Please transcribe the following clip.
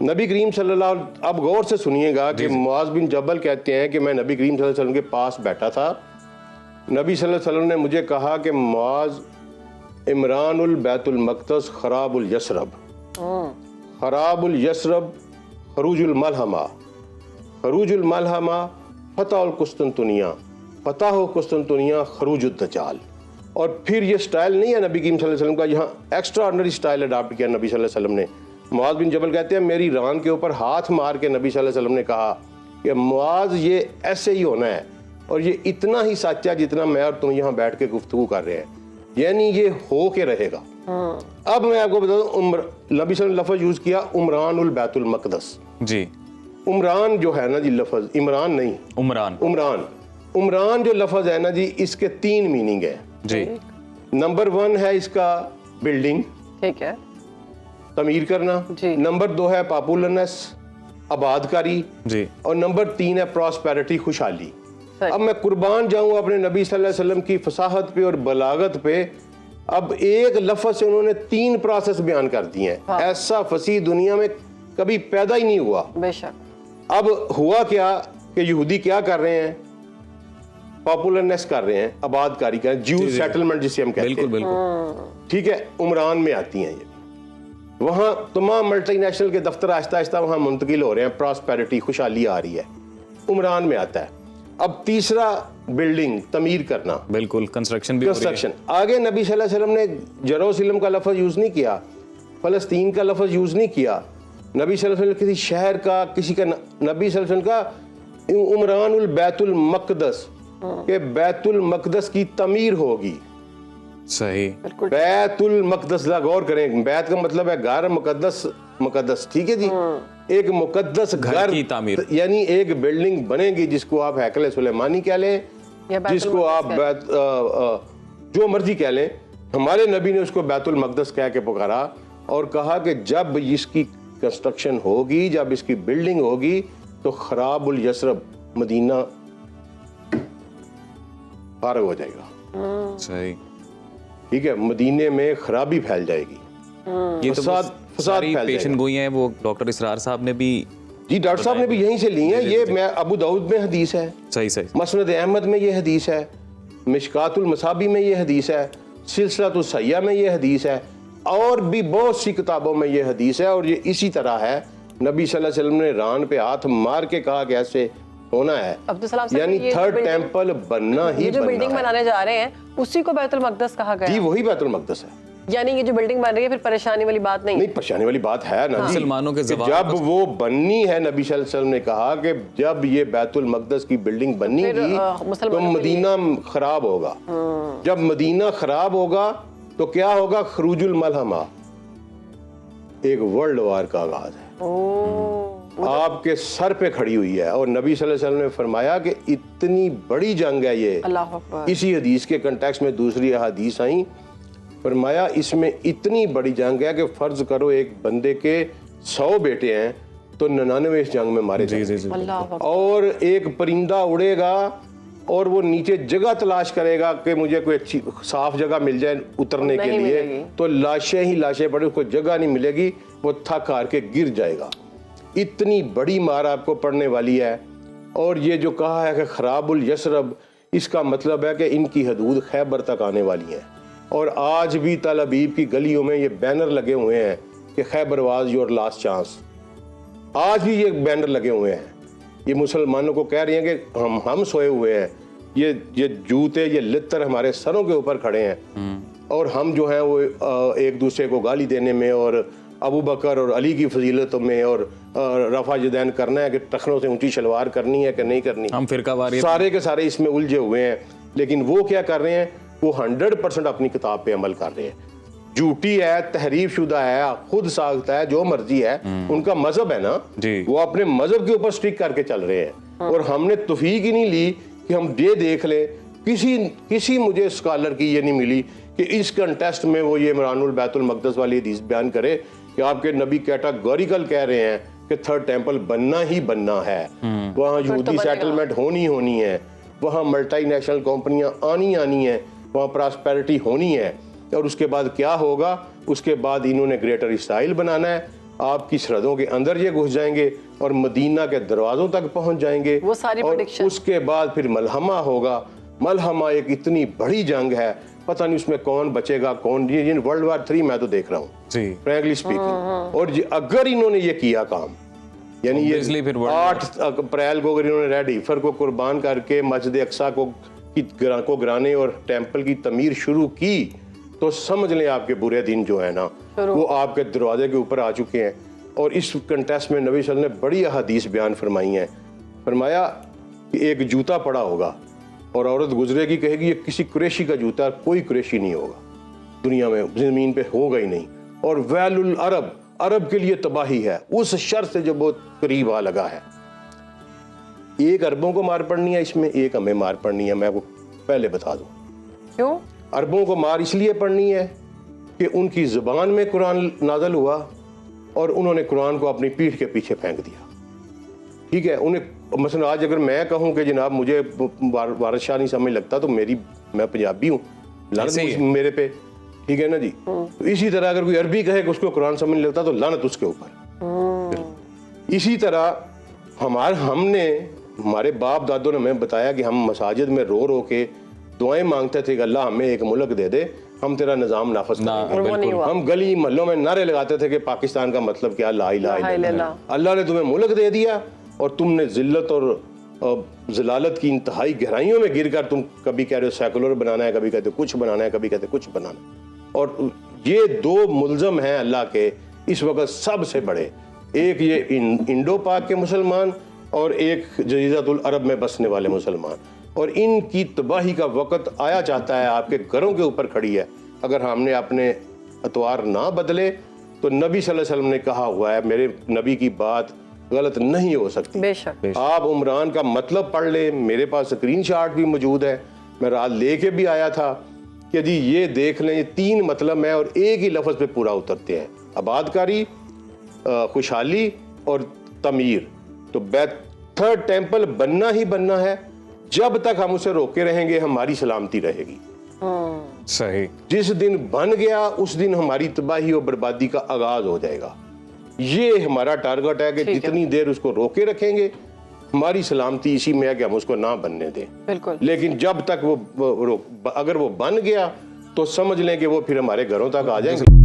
नबी करीम सल्लल्लाहु, अब गौर से सुनिएगा कि मुआज बिन जबल कहते हैं कि मैं नबी करीम सल्लल्लाहु अलैहि वसल्लम के पास बैठा था। नबी सल्लल्लाहु अलैहि वसल्लम ने मुझे कहा कि मुआज, इमरानुल बैतुल मक़दस खराबुल यसरब, खराबुल यसरब खरूजुल मलहमा, खरूजुल मलहमा फतहुल कुस्तुनतुनिया, फतह कुस्तुनतुनिया खरूजुद दज्जाल। और फिर ये स्टाइल नहीं है नबी करीम सल्लल्लाहु अलैहि वसल्लम का, यहाँ एक्स्ट्रा ऑर्डिनरी स्टाइल अडॉप्ट किया नबी सल्लल्लाहु अलैहि वसल्लम ने। मुआज बिन जबल कहते हैं मेरी रान के ऊपर हाथ मार के नबी सल्लल्लाहु अलैहि वसल्लम ने कहा कि मुआज ये ऐसे ही होना है और ये इतना ही सच्चा जितना मैं और तुम यहाँ बैठ के गुफ्तगू कर रहे हैं, यानी ये हो के रहेगा। अब मैं आपको बता दूं, नबी सल्लल्लाहु अलैहि वसल्लम लफ्ज़ यूज़ किया उमरानुल बैतुल मक़दस जी। उमरान जो है ना जी, लफ्ज़ इमरान नहीं, उमरान, उमरान, उमरान जो लफ्ज़ है ना जी, इसके 3 मीनिंग है जी। नंबर 1 है इसका बिल्डिंग, ठीक है, तमीर करना। नंबर 2 है पॉपुलरनेस, आबादकारी जी। और नंबर 3 है प्रॉस्पेरिटी, खुशहाली। अब मैं कुर्बान जाऊं अपने नबी सल्लल्लाहु अलैहि वसल्लम की फसाहत पे और बलागत पे। अब एक लफ्ज़ से उन्होंने 3 प्रोसेस बयान कर दिए हैं। ऐसा फसीह दुनिया में कभी पैदा ही नहीं हुआ। बेशक। अब हुआ क्या कि यहूदी क्या कर रहे हैं, पॉपुलरनेस कर रहे हैं, आबादकारी कर, ज्यू सेटलमेंट जिसे हम कहते हैं। बिल्कुल बिल्कुल, ठीक है, उमरान में आती हैं ये। वहाँ तमाम मल्टीनेशनल के दफ्तर आहिस्ता आहिस्ता वहाँ मुंतकिल हो रहे हैं, प्रॉस्पेरिटी, खुशहाली आ रही है, उमरान में आता है। अब तीसरा बिल्डिंग, तमीर करना, बिल्कुल, कंस्ट्रक्शन भी, कंस्ट्रक्शन। आगे नबी सल्लल्लाहु अलैहि वसल्लम ने जेरूसलम का लफ्ज़ यूज़ नहीं किया, फ़लस्तीन का लफ्ज़ यूज़ नहीं किया, नबी सल्लल्लाहु अलैहि वसल्लम किसी शहर का, किसी का, नबी सल्लल्लाहु अलैहि वसल्लम का उमरानुल बैतुल मक़दस के बैतुल मक़दस की तमीर होगी। सही, बैतुल मक़दस, गौर करें, बैत का मतलब है घर, मुकद्दस, मुकद्दस, ठीक है जी। एक मुकद्दस घर की तामीर, यानी एक बिल्डिंग बनेगी जिसको आप हैकल सुलेमानी कह लें, जिसको आप जो मर्जी कह लें। हमारे नबी ने उसको बैतुल मक़दस कह के पुकारा और कहा कि जब इसकी कंस्ट्रक्शन होगी, जब इसकी बिल्डिंग होगी तो खराबुल यसरब, मदीना फारग हो जाएगा। सही, ठीक है, मदीने में खराबी फैल जाएगी। ये तो सारी पेशन गोई हैं, वो डॉक्टर इसरार साहब ने भी, जी डॉक्टर साहब ने भी यहीं से ली हैं। ये मैं अबू दाऊद में हदीस है, सही सही, मसनद अहमद में ये हदीस है, मिशकातुल मसाबी में ये हदीस है, सिलसिलातुस सहिहा में ये हदीस है, और भी बहुत सी किताबों में ये हदीस है। और ये इसी तरह है, नबी सल्लल्लाहु अलैहि वसल्लम ने रान पे हाथ मार के कहा कि ऐसे होना है, यानी थर्ड टेंपल बनना ही जो बिल्डिंग बनना बनाने जा रहे हैं उसी को बैतुल मक़दस कहा गया। जी वही बैतुल मक़दस है। यानी ये जो बिल्डिंग बन रही है फिर परेशानी वाली बात नहीं, परेशानी वाली बात है ना। मुसलमानों के जब वो बननी है, नबी सल्लल्लाहु अलैहि वसल्लम ने कहा कि जब ये बैतुल मक़दस की बिल्डिंग बनेगी तो मदीना खराब होगा। जब मदीना खराब होगा तो क्या होगा, खरूजुल मलहमा, एक वर्ल्ड वार का आगाज है, आपके सर पे खड़ी हुई है। और नबी सल्लल्लाहु अलैहि वसल्लम ने फरमाया कि इतनी बड़ी जंग है ये। अल्लाह अकबर। इसी हदीस के कंटेक्स्ट में दूसरी हदीस आई, फरमाया इसमें इतनी बड़ी जंग है कि फर्ज करो एक बंदे के 100 बेटे हैं तो 99 इस जंग में मारे जाएंगे। और एक परिंदा उड़ेगा और वो नीचे जगह तलाश करेगा कि मुझे कोई अच्छी साफ जगह मिल जाए उतरने के लिए, तो लाशें ही लाशें पड़े, उसको जगह नहीं मिलेगी, वो थक हार के गिर जाएगा। इतनी बड़ी मार आपको पड़ने वाली है। और ये जो कहा है कि खराबुल यसरब, इसका मतलब है कि इनकी हदूद खैबर तक आने वाली है। और आज भी तल अबीब की गलियों में ये बैनर लगे हुए हैं कि Khyber was your last chance. आज भी ये बैनर लगे हुए हैं, ये मुसलमानों को कह रही हैं कि हम सोए हुए हैं, ये जूते, ये लित्तर हमारे सरों के ऊपर खड़े हैं और हम जो हैं वो एक दूसरे को गाली देने में और अबू बकर और अली की फजीलतों में और रफा जदैन करना है कि टखनों से ऊंची शलवार करनी है कि नहीं करनी, हम फिरकावारी सारे के सारे इसमें उलझे हुए हैं। लेकिन वो क्या कर रहे हैं, वो 100% अपनी किताब पे अमल कर रहे हैं। झूठी है, तहरीफ शुदा है, खुद साख्ता है, जो मर्जी है, उनका मजहब है ना, वो अपने मजहब के ऊपर स्टिक करके चल रहे हैं। और हमने तौफीक ही नहीं ली कि हम ये देख लें, किसी मुझे स्कॉलर की ये नहीं मिली कि इस कंटेस्ट में वो ये इमरानुल बैतुल मक़दस वाली हदीस बयान करे कि आपके नबी कैटेगोरिकल कह रहे हैं कि थर्ड टेंपल बनना ही बनना है, वहाँ यहूदी सेटलमेंट होनी है, वहाँ मल्टीनेशनल कंपनियां आनी है, वहाँ प्रॉस्पेरिटी होनी है। और उसके बाद क्या होगा, उसके बाद इन्होंने ग्रेटर इसराइल बनाना है, आपकी सरहदों के अंदर ये घुस जाएंगे और मदीना के दरवाज़ों तक पहुंच जाएंगे। वो सारी और prediction। उसके बाद फिर मलहमा होगा। मलहमा एक इतनी बड़ी जंग है, पता नहीं उसमें कौन बचेगा कौन। ये वर्ल्ड वार 3 मैं तो देख रहा हूँ जी, फ्रैंकली स्पीकिंग। और अगर इन्होंने ये किया काम, यानी ये Obviously फिर 8 अप्रैल को अगर इन्होंने रेड हीफर को कुर्बान करके मस्जिद अक्सा को गिराने और टेम्पल की तमीर शुरू की, तो समझ लें आपके बुरे दिन जो है ना वो आपके दरवाजे के ऊपर आ चुके हैं। और इस कंटेस्ट में नबी सल्लल्लाहु अलैहि वसल्लम ने बड़ी अहादीस बयान फरमाई हैं। फरमाया कि एक जूता पड़ा होगा और औरत गुजरेगी, कहेगी ये किसी कुरैशी का जूता, कोई कुरैशी नहीं होगा दुनिया में, ज़मीन पे होगा ही नहीं। और वैलुल अरब, अरब के लिए तबाही है उस शर से जो बहुत करीब आ लगा है। एक अरबों को मार पड़नी है इसमें, एक हमें मार पड़नी है। मैं आपको पहले बता दूं क्यों? अरबों को मार इसलिए पड़नी है कि उनकी ज़ुबान में कुरान नाज़िल हुआ और उन्होंने कुरान को अपनी पीठ के पीछे फेंक दिया। ठीक है, उन्हें मसलन आज अगर मैं कहूं कि जनाब मुझे वारिस शाह नहीं समझ लगता, तो मैं पंजाबी हूँ, लानत मेरे पे। ठीक है ना जी। तो इसी तरह अगर कोई अरबी कहे कि उसको कुरान समझ नहीं लगता, तो लानत उसके ऊपर। इसी तरह हमारे बाप दादों ने हमें बताया कि हम मसाजिद में रो रो के दुआएं मांगते थे कि अल्लाह हमें एक मुल्क दे दे, हम तेरा निज़ाम नाफज करेंगे। हम गली मोहल्लों में नारे लगाते थे कि पाकिस्तान का मतलब क्या, ला इलाहा इल्लल्लाह। अल्लाह ने तुम्हें मुल्क दे दिया और तुमने जिल्लत और ज़लालत की इंतहाई गहराइयों में गिरकर तुम कभी कह रहे हो सेकुलर बनाना है, कभी कहते हो कुछ बनाना है, कभी कहते हो कुछ बनाना है। और ये 2 मुल्ज़म हैं अल्लाह के इस वक्त सबसे बड़े, एक ये इंडो पाक के मुसलमान और एक जज़ीरतुल अरब में बसने वाले मुसलमान। और इनकी तबाही का वक्त आया चाहता है, आपके घरों के ऊपर खड़ी है। अगर हमने अपने अतवार ना बदले तो नबी सल्लल्लाहु अलैहि वसल्लम ने कहा हुआ है, मेरे नबी की बात गलत नहीं हो सकती। बेशक। आप उमरान का मतलब पढ़ ले, मेरे पास स्क्रीनशॉट भी मौजूद है, मैं रात लेके भी आया था कि जी ये देख लें, ये 3 मतलब है और एक ही लफ्ज़ पे पूरा उतरते हैं, आबादकारी, खुशहाली और तमीर। तो थर्ड टेम्पल बनना ही बनना है। जब तक हम उसे रोके रहेंगे हमारी सलामती रहेगी। सही। जिस दिन बन गया उस दिन हमारी तबाही और बर्बादी का आगाज हो जाएगा। ये हमारा टारगेट है कि जितनी देर उसको रोके रखेंगे हमारी सलामती इसी में है कि हम उसको ना बनने दें। बिल्कुल। लेकिन जब तक अगर वो बन गया तो समझ लें कि वो फिर हमारे घरों तक आ जाएंगे।